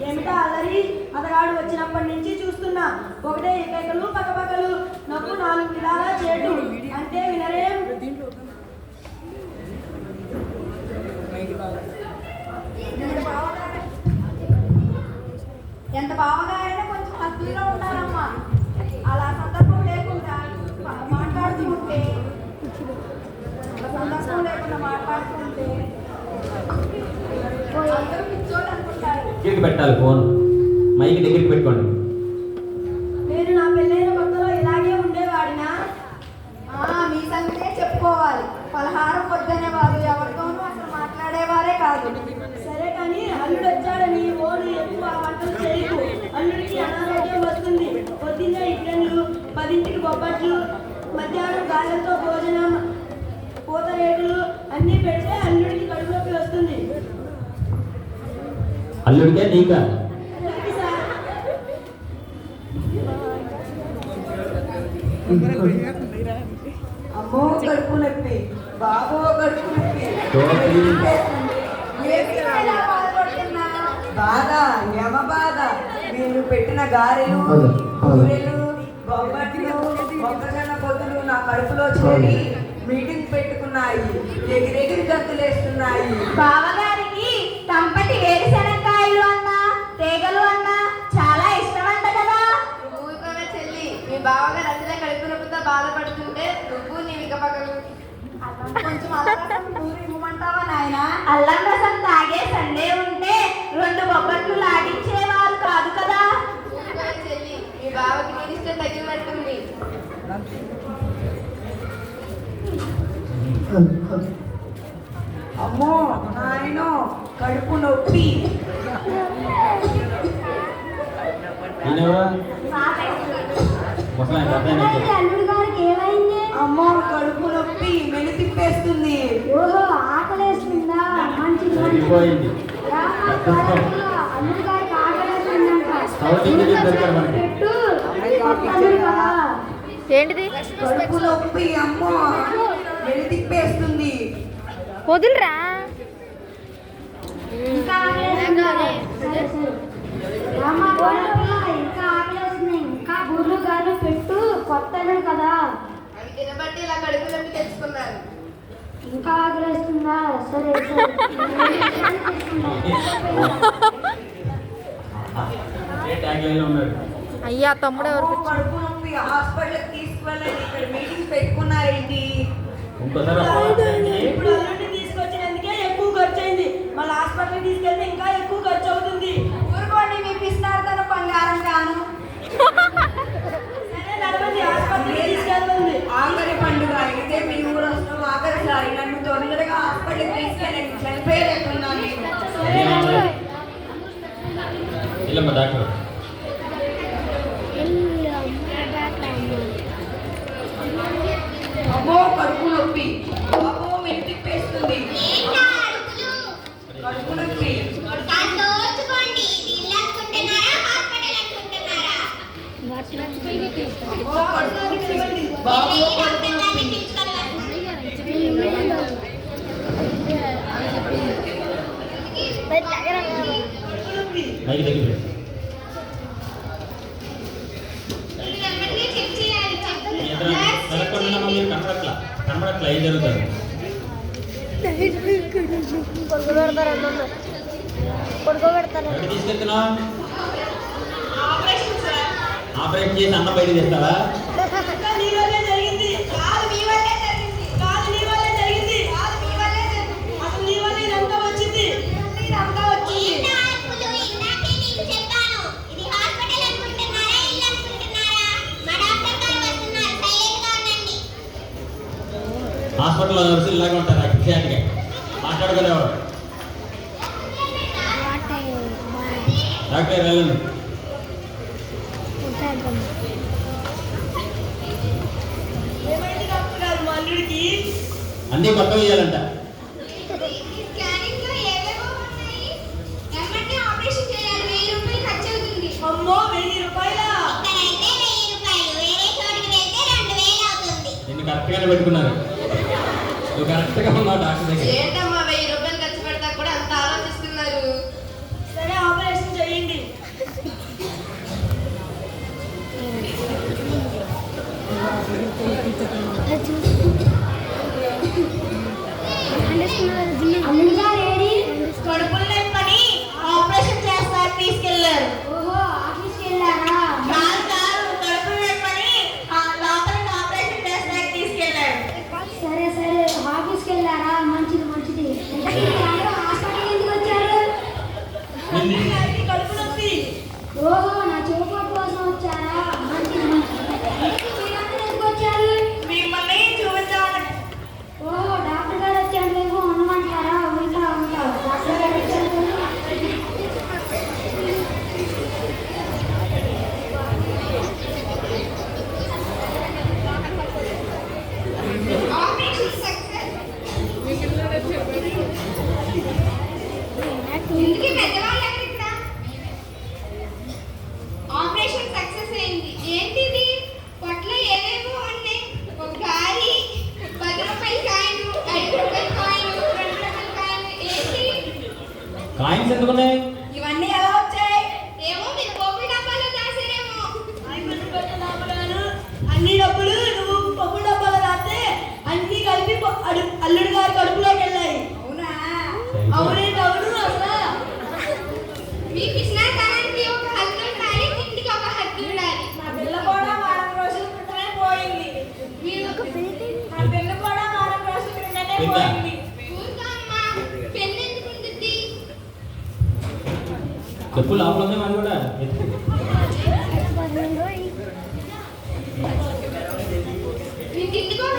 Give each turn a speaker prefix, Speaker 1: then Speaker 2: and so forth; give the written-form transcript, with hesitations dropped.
Speaker 1: ఏమిటా అల్లరి? అతగాడు వచ్చినప్పటి నుంచి చూస్తున్నా. ఒకటే ఏకైకలు పక్కపక్కలు నవ్వు 4 విధాలా చేటు అంటే వినరేం. ఎంత బావగారైనా కొంచెం హద్దులో ఉండాలమ్మా. అలా సందర్భం లేకుండా మాట్లాడుతుంటే
Speaker 2: పెట్టాలి ఫోన్ మైక్ దగ్గరికి పెట్టుకోండి.
Speaker 1: నేను నా పెళ్ళైన కొత్తలో ఇలాగే ఉండేవాడినా? మీ సంగతే చెప్పుకోవాలి. పలహారం వద్దనేవారు, ఎవరితోనూ అసలు మాట్లాడేవారే కాదు. సరే కానీ అల్లుడు వచ్చాడని ఓడు ఎక్కువ వంటలు చేయకు. అల్లుడికి అనారోగ్యం వస్తుంది. పొద్దున్నే ఇడ్లలు, 10ంటికి బొబ్బట్లు, మధ్యాహ్నం గారెలతో భోజనం, పూత రేకులు అన్నీ పెడితే అల్లుడికి కడుపులోకి వస్తుంది.
Speaker 2: అల్లుడికే నీకా?
Speaker 1: అమ్మో కడుపు నొప్పి, బాబో కడుపు నొప్పి, బాధ యమ బాధ. మీరు పెట్టిన గారెలు, కూరెలు, బొబ్బట్లు, మొక్కజొన్న పొద్దులు నా కడుపులో చేరి మీటింగ్ పెట్టుకున్నాయి. ఎగిరెగిరి గంతులేస్తున్నాయి.
Speaker 3: బావగారికి తంపటి వేరుశనక్కాయలు అన్నా తీగలు అన్నా చాలా ఇష్టమంట కదా.
Speaker 1: ఊరుకోవే చెల్లి, మీ బావగారు అసలే కడుపు నొప్పితో బాధపడుతుంటే నువ్వు నీ వికపకలు కొంచెం ఇవ్వమంటావా నాయన?
Speaker 3: అల్లం రసం తాగే సండే ఉంటే 2 బొబ్బట్లు లాగించేవారు కాదు కదా.
Speaker 1: ఊరుకోవే చెల్లి, మీ బావకి నేను ఇష్టం తగిలినట్టుంది. అమ్మో నాయనో కడుపు నొప్పి.
Speaker 3: అల్లుడు గారికి ఏమైంది?
Speaker 1: అమ్మో కడుపు నొప్పి, మెను తిప్పేస్తుంది.
Speaker 3: ఓహో ఆకలేస్తుందా? మంచిది. అల్లుడు గారికి ఆకలేస్తుందంట.
Speaker 4: ఏంటిది?
Speaker 1: కడుపు నొప్పి, అమ్మో మెను తిప్పేస్తుంది.
Speaker 4: వదులురా.
Speaker 3: ఇంకా ఆకలేస్తుంది. ఇంకా బుర్రు గారు పెట్టు, కొత్తది కదా.
Speaker 1: అవి తినబట్టి ఇలా కడుపు నొప్పి తెచ్చుకున్నారు.
Speaker 3: ఇంకా ఆకలేస్తుందా? సరే
Speaker 4: అయ్యా తమ్ముడు ఎవరు?
Speaker 1: కడుపు నొప్పి, హాస్పిటల్కి తీసుకువెళ్ళండి. ఇక్కడ మీటింగ్ పెట్టుకున్నారేంటి? ఇప్పుడు అల్లుడిని తీసుకొచ్చినందుకే ఎక్కువ ఖర్చు అయింది. మళ్ళీ హాస్పిటల్కి తీసుకెళ్తే ఇంకా ఎక్కువ ఖర్చు అవుతుంది. ఊరుకోండి, మీ పిస్తారుతో బంగారం గాను. సరే నడవండి, హాస్పిటల్కి తీసుకెళ్తుంది. ఆఖరి పండుగ అయితే మీ ఊరు వస్తాం. ఆఖరిసారి నన్ను తొందరగా హాస్పిటల్కి తీసుకెళ్ళండి. చనిపోయేట్టున్నాను నేను.
Speaker 2: డాక్టర్
Speaker 1: అమ్మో కడుపు నొప్పి, బాబో మెను తిప్పేస్తుంది. కడుపు నొప్పి. బాబో కడుపు నొప్పి.
Speaker 2: కనబడట్లా ఏం జరుగుతుంది? తీసుకెళ్తున్నావు? ఆపరేషన్ చేసి అన్నం బయట చేస్తావా? హాస్పిటల్లో నర్సులు ఇలాగే ఉంటారు. అక్షయానికి మాట్లాడుకోలేవాడు. డాక్టర్ వెళ్ళండి. అన్నీ పక్క వేయాలంట.
Speaker 1: అమ్మో 1000 రూపాయలా?
Speaker 3: ఇక్కడైతే 1000 రూపాయలు, వేరే చోటుకి వెళ్తే 2000
Speaker 2: దగ్గర పెట్టుకున్నారు. నువ్వు కరెక్ట్గా ఉన్నావు డాక్టర్ దగ్గర.
Speaker 3: ఏంటమ్మా 1000 రూపాయలు ఖర్చు పెడతా కూడా అంత ఆలోచిస్తున్నారు.
Speaker 1: సరే ఆపరేషన్ చేయండి.
Speaker 3: కడుపులు నొప్పని ఆపరేషన్ చేస్తారు తీసుకెళ్లారు.
Speaker 1: ఓహో ఆఫీస్కి వెళ్ళారా?
Speaker 3: కాదు కడుపులు నొప్పని లోపలికి ఆపరేషన్ చేస్తారు తీసుకెళ్లారు.
Speaker 1: సరే సరే ఆఫీస్కి వెళ్ళారా? మంచిది మంచిది. హాస్పిటల్ ఎందుకు వచ్చారు? కడుపు నొప్పి. ఓహో నా చూపు కోసం వచ్చారా? మంచిది మంచిది. ఎందుకు వచ్చారు?
Speaker 3: మిమ్మల్ని చూపించాలని.
Speaker 1: ఓహో డాక్టర్ గారు వచ్చారు. లేవు ఉండమంటారా? ఉంటా ఉంటా. డాక్టర్ గారు వచ్చారు.
Speaker 3: Operation success. ఇంటికి పెద్దవాళ్ళు ఎవరు ఇక్కడ? ఆపరేషన్ సక్సెస్ అయింది. ఏంటిది? పొట్లో ఏవేవో ఉన్నాయి. ఒక గారి 10 రూపాయల కాయిన్, 5 రూపాయల కాయిన్, 2 రూపాయల కాయిన్. ఏంటి?
Speaker 2: కాయిన్స్ ఎందుకున్నాయి?
Speaker 1: ఇవన్నీ ఎలా వచ్చాయి?
Speaker 3: ఏమో మీరు గోపి డబ్బాలో దాసారేమో.
Speaker 1: అన్ని డబ్బులు నువ్వు పప్పు డబ్బాలో రాస్తే అన్ని కలిపి అల్లుడు గారి కడుపులోకి వెళ్ళాయి. అవునా? అవునండి అవును. అసలు
Speaker 3: మీ పిసినాతనానికి ఒక హద్దు ఉండాలి, ఇంటికి ఒక హద్దు ఉండాలి.
Speaker 1: నా పిల్ల కూడా వారం రోజుల క్రితమే పోయింది. నా పిల్ల కూడా వారం రోజుల క్రితమే
Speaker 2: పిల్ల?
Speaker 1: పోయింది.
Speaker 3: ఊరుకో అమ్మా, పెళ్ళి ఎందుకు ఉంటుంది?
Speaker 2: చెప్పు లోపల ఉంది మరి కూడా ఎత్తు.
Speaker 3: మీ ఇంటికి ఒక